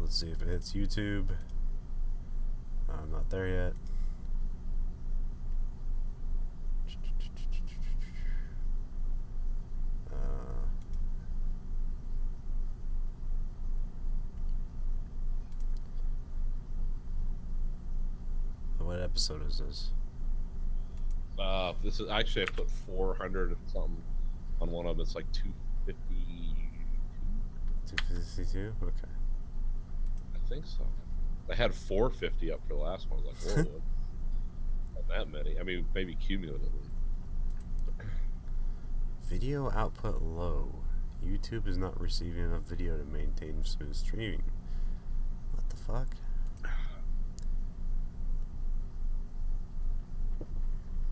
Let's see if it hits YouTube. I'm not there yet. What episode is this? This is actually I put 400 and something on one of them. It's like 250. 252? Okay. I think so. I had 450 up for the last one. I was like, whoa, not that many. I mean, maybe cumulatively. Video output low. YouTube is not receiving enough video to maintain smooth streaming. What the fuck?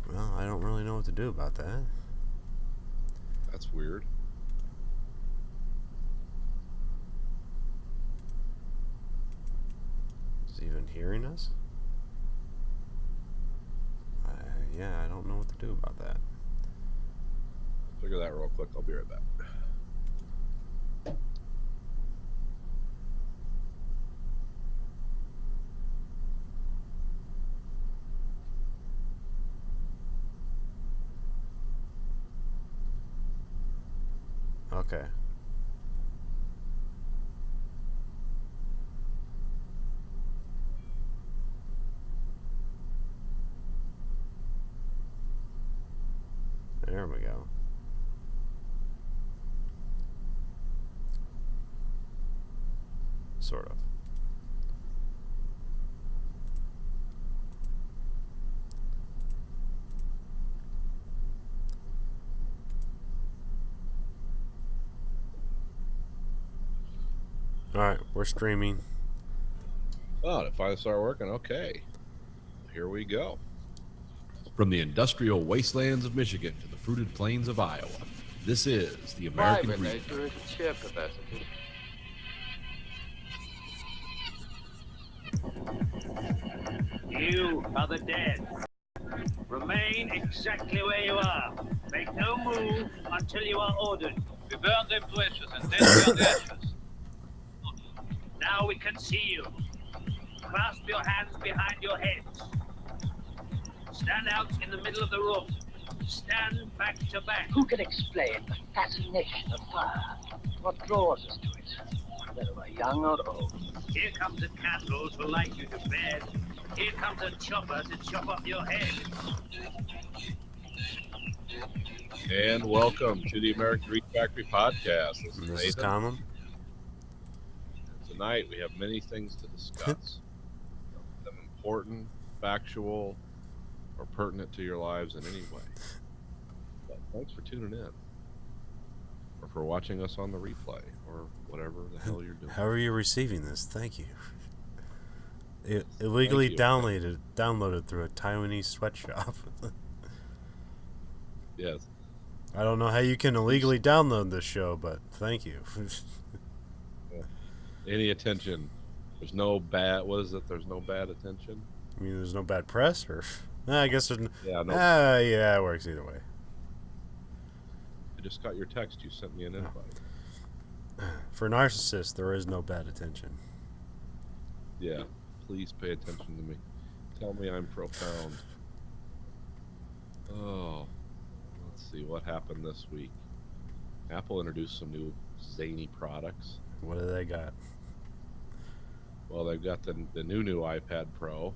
Well, I don't really know what to do about that. That's weird. Is he even hearing us? Yeah, I don't know what to do about that. Figure that real quick. I'll be right back. Okay. There we go. Sort of. Alright, we're streaming. Oh, it finally started working. Okay. Here we go. From the industrial wastelands of Michigan to the fruited plains of Iowa, this is the American Breed. Nature is sheer capacity. You are the dead. Remain exactly where you are. Make no move until you are ordered. We burn them to ashes and then burn the ashes. Now we can see you. Clasp your hands behind your heads. Stand out in the middle of the room. Stand back to back. Who can explain the fascination of fire? What draws us to it, whether we're young or old? Here comes a candle to light you to bed. Here comes a chopper to chop off your head. And welcome to the American Breed Factory podcast. This is This is Nathan. Common. Tonight we have many things to discuss. Them important, factual, or pertinent to your lives in any way. But thanks for tuning in. Or for watching us on the replay. Or whatever the hell you're doing. How are you receiving this? Thank you. Illegally you. downloaded through a Taiwanese sweatshop. Yes. I don't know how you can illegally download this show, but thank you. Any attention. There's no bad, what is it? There's no bad attention? I mean, there's no bad press, or I guess there's. Yeah, no. Yeah, it works either way. I just got your text. You sent me an invite. For narcissists, there is no bad attention. Yeah. Please pay attention to me. Tell me I'm profound. Oh. Let's see what happened this week. Apple introduced some new zany products. What do they got? Well, they've got the new iPad Pro.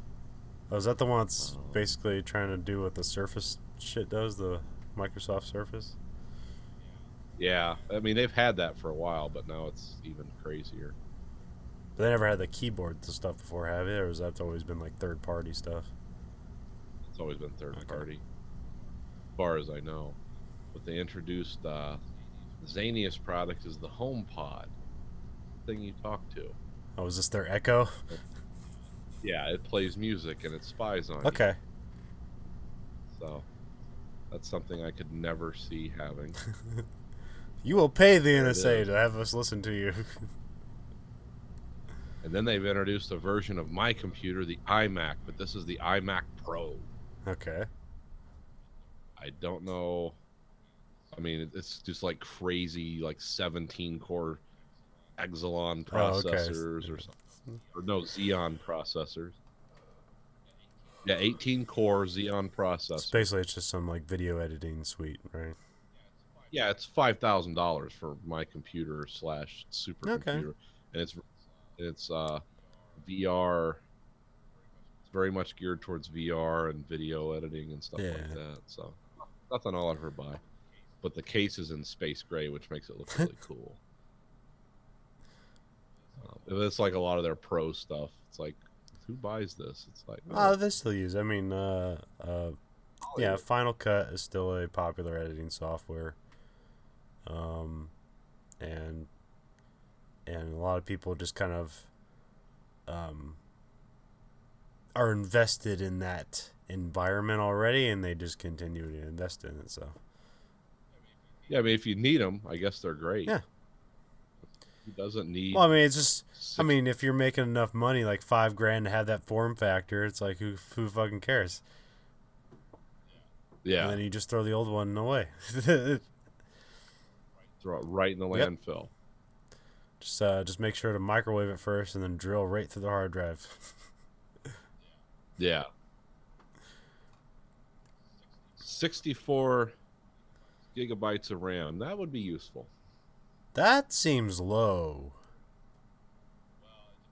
Oh, is that the one that's basically trying to do what the Surface shit does, the Microsoft Surface? Yeah, I mean they've had that for a while, but now it's even crazier. But they never had the keyboard to stuff before, have it? Or has that always been like third-party stuff? It's always been third party, as far as I know. But they introduced the zaniest product is the HomePod thing you talk to. Oh, is this their Echo? Yeah, it plays music and it spies on you. Okay. So that's something I could never see having. You will pay the There it NSA is. to have us listen to you. And then they've introduced a version of my computer, the iMac, but this is the iMac Pro. Okay. I don't know. I mean, it's just like crazy, like 17 core Exelon Oh, okay. processors or something. Or no, Xeon processors. Yeah, 18 core Xeon processor. Basically, it's just some like video editing suite, right? Yeah, it's $5,000 for my computer / supercomputer, and it's VR. It's very much geared towards VR and video editing and stuff like that. So nothing I'll ever buy, but the case is in space gray, which makes it look really cool. It's like a lot of their pro stuff. It's like, who buys this? It's like, Oh, they still use. I mean, yeah, Final Cut is still a popular editing software. And a lot of people just kind of are invested in that environment already, and they just continue to invest in it. So yeah, I mean, if you need them, I guess they're great. Yeah. Who doesn't need? well, I mean, it's just. I mean, if you're making enough money, like $5,000 to have that form factor, it's like who fucking cares? Yeah, And then you just throw the old one away. throw it right in the Yep. landfill. Just make sure to microwave it first, and then drill right through the hard drive. Yeah. 64 gigabytes of RAM. That would be useful. That seems low.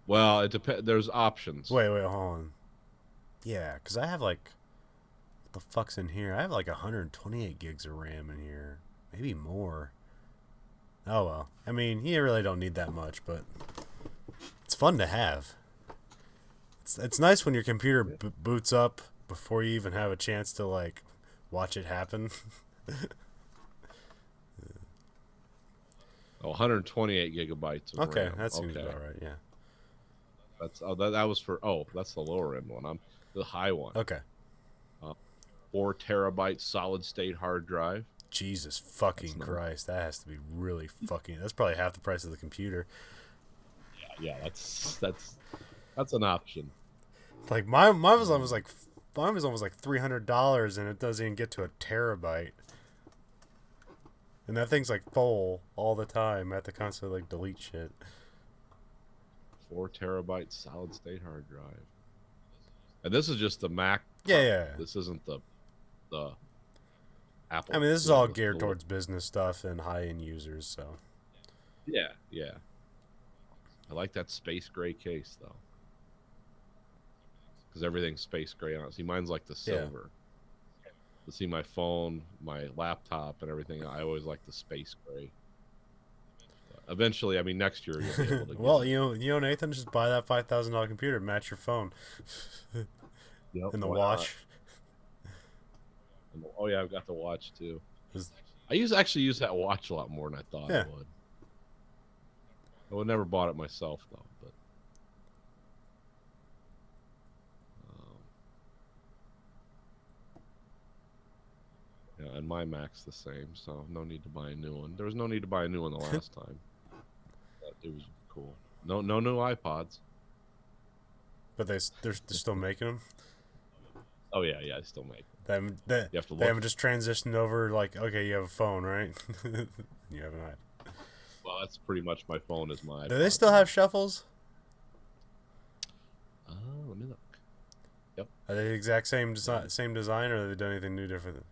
Well, it depends. There's options. Wait, hold on. Yeah, because I have like, what the fuck's in here? I have like 128 gigs of RAM in here, maybe more. Oh well. I mean, you really don't need that much, but it's fun to have. It's nice when your computer boots up before you even have a chance to like watch it happen. 128 gigabytes of Okay, RAM. that seems about right. Yeah. That's that was for that's the lower end one. I'm the high one. Okay. 4 terabyte solid state hard drive. Jesus fucking Christ, that has to be really fucking. That's probably half the price of the computer. Yeah, that's an option. Like mine was almost like $300, and it doesn't even get to a terabyte. And that thing's like full all the time. I have to constantly like delete shit. 4 terabyte solid state hard drive. And this is just the Mac. Yeah. This isn't the Apple. I mean, this is all geared towards business stuff and high-end users, so. Yeah. I like that space gray case though, because everything's space gray on it. See, mine's like the silver. To see my phone, my laptop, and everything, I always like the space gray. But eventually, I mean, next year you'll be able to. Well, you know, Nathan, just buy that $5,000 computer, match your phone, and the watch. Oh yeah, I've got the watch too. Is- I actually use that watch a lot more than I thought I would. I would never bought it myself though, but yeah, and my Mac's the same, so no need to buy a new one. There was no need to buy a new one the last time. It was cool. No new iPods. But they're still making them. Oh yeah, I still make them. They You have to look. haven't just transitioned over. Like, okay, you have a phone, right? You have an iPod. Well, that's pretty much my phone is my. Do they still have shuffles? Let me look. Yep. Are they the exact same design, or have they done anything new different?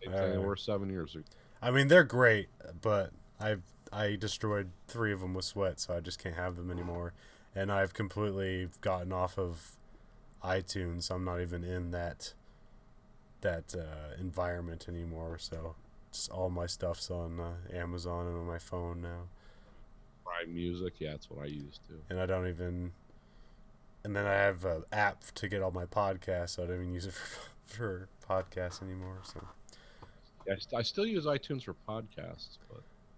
Same thing they were 7 years ago. I mean, they're great, but I destroyed 3 of them with sweat, so I just can't have them anymore. And I've completely gotten off of iTunes. So I'm not even in that environment anymore. So just all my stuff's on Amazon and on my phone now. Prime Music, yeah, that's what I use too. And I don't even. And then I have an app to get all my podcasts, so I don't even use it for podcasts anymore. So. Yeah, I still use iTunes for podcasts,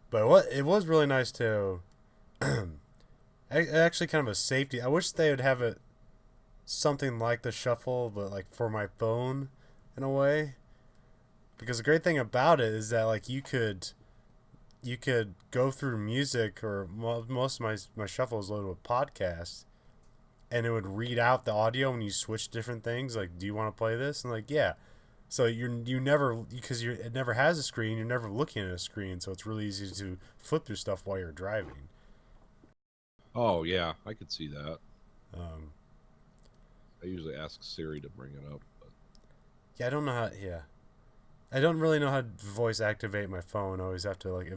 But what it was really nice to, actually kind of a safety. I wish they would have it something like the shuffle, but like for my phone, in a way. Because the great thing about it is that like you could go through music, or most of my shuffle is loaded with podcasts, and it would read out the audio when you switch different things. Like, do you want to play this? And like, yeah. So you never, because it never has a screen, you're never looking at a screen, so it's really easy to flip through stuff while you're driving. Oh yeah, I could see that. Um, I usually ask Siri to bring it up. But yeah, I don't know how. Yeah, I don't really know how to voice activate my phone. I always have to like